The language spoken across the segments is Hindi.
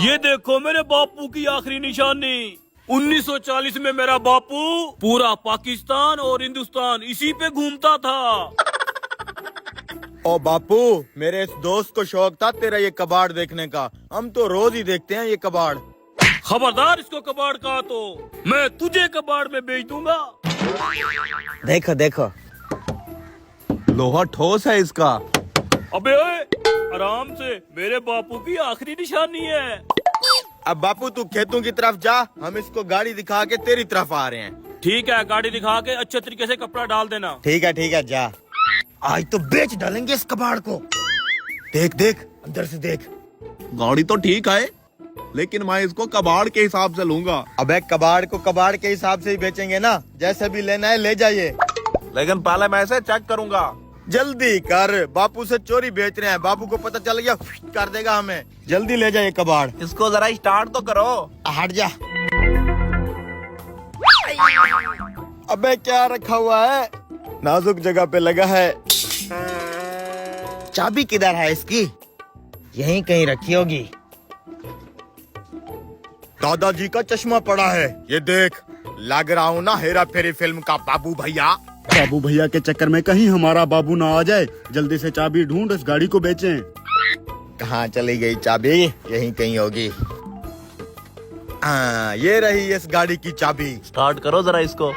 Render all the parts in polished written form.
ये देखो मेरे बापू की आखिरी निशानी। 1940 में मेरा बापू पूरा पाकिस्तान और हिंदुस्तान इसी पे घूमता था। ओ बापू, मेरे इस दोस्त को शौक था तेरा ये कबाड़ देखने का। हम तो रोज ही देखते हैं ये कबाड़। खबरदार इसको कबाड़ कहा तो मैं तुझे कबाड़ में बेच दूंगा। देखो देखो, लोहा ठोस है इसका। अबे ओए, आराम से, मेरे बापू की आखिरी निशानी है। अब बापू तू खेतों की तरफ जा, हम इसको गाड़ी दिखा के तेरी तरफ आ रहे हैं। ठीक है, गाड़ी दिखा के अच्छे तरीके से कपड़ा डाल देना। ठीक है जा। आज तो बेच डालेंगे इस कबाड़ को। देख देख, अंदर से देख। गाड़ी तो ठीक है, लेकिन मैं इसको कबाड़ के हिसाब से लूंगा। अबे कबाड़ को कबाड़ के हिसाब से ही बेचेंगे ना, जैसे भी लेना है ले जाइए। लेकिन पहले मैं इसे चेक करूंगा। जल्दी कर, बापू से चोरी बेच रहे हैं। बापू को पता चल गया कर देगा हमें। जल्दी ले जाइए कबाड़। इसको जरा स्टार्ट तो करो। हट जा। अबे क्या रखा हुआ है? नाजुक जगह पे लगा है। चाबी किधर है इसकी? यहीं कहीं रखी होगी। दादाजी का चश्मा पड़ा है, ये देख। लग रहा हूँ ना हेरा फेरी फिल्म का बाबू भैया। बाबू भैया के चक्कर में कहीं हमारा बाबू ना आ जाए। जल्दी से चाबी ढूंढ, इस गाड़ी को बेचें। कहाँ चली गई चाबी? यहीं कहीं होगी। हाँ, ये रही इस गाड़ी की चाबी। स्टार्ट करो जरा इसको।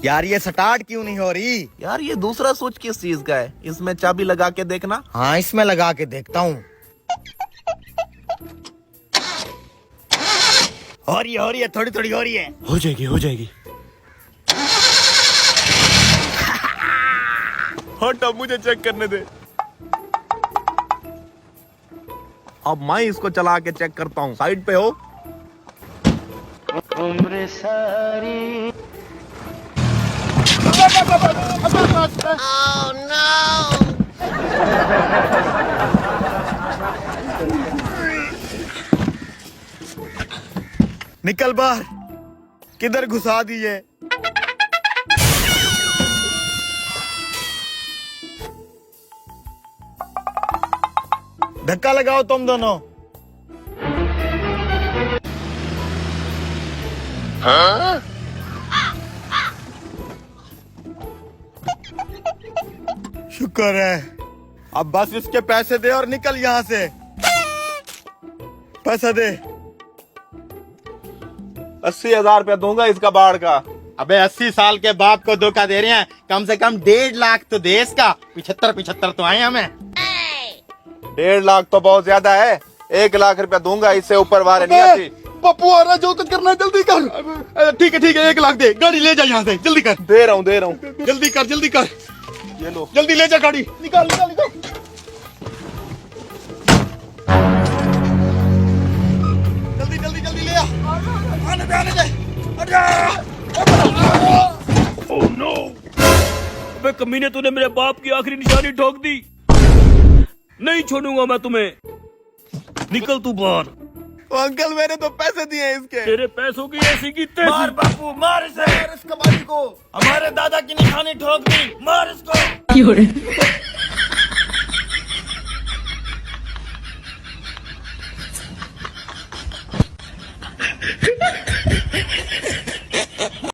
यार ये स्टार्ट क्यों नहीं हो रही? यार ये दूसरा स्विच किस चीज का है? इसमें चाबी लगा के देखना। हाँ, इसमें लगा के देखता हूँ। हो रही है, थोड़ी थोड़ी हो रही है। हो जाएगी। हट, अब मुझे चेक करने दे। अब मैं इसको चला के चेक करता हूँ। साइड पे हो। उम्र सारी निकल बाहर। किधर घुसा दी है? धक्का लगाओ तुम दोनों। हाँ? शुक्र है। अब बस इसके पैसे दे और निकल यहाँ से। पैसा दे। 80,000 रुपया दूंगा इस कबाड़ का। अबे 80 साल के बाप को धोखा दे रहे हैं। कम से कम 1.5 लाख तो दे इसका। 75 तो आए हमें। 1.5 लाख तो बहुत ज्यादा है। 1 लाख रुपया दूंगा, इससे ऊपर वारे नहीं आती। पप्पू आ रहा, जो कुछ करना है जल्दी कर। ठीक है 1 लाख दे। गाड़ी ले जा यहाँ से, जल्दी कर। दे रहा हूँ। जल्दी कर। ये लो। जल्दी ले जा गाड़ी। निकाल। जल्दी ले आ। आने दे। हट जा। Oh no! अबे कमीने, तूने मेरे बाप की आखिरी निशानी ठोक दी। नहीं छोड़ूंगा मैं तुम्हें। निकल तू बाहर। अंकल, मैंने तो पैसे दिए इसके। तेरे पैसों की ऐसी की तैसी। मार बापू, मार इस कबाड़ी को। हमारे दादा की निशानी ठोक दी। मार इसको।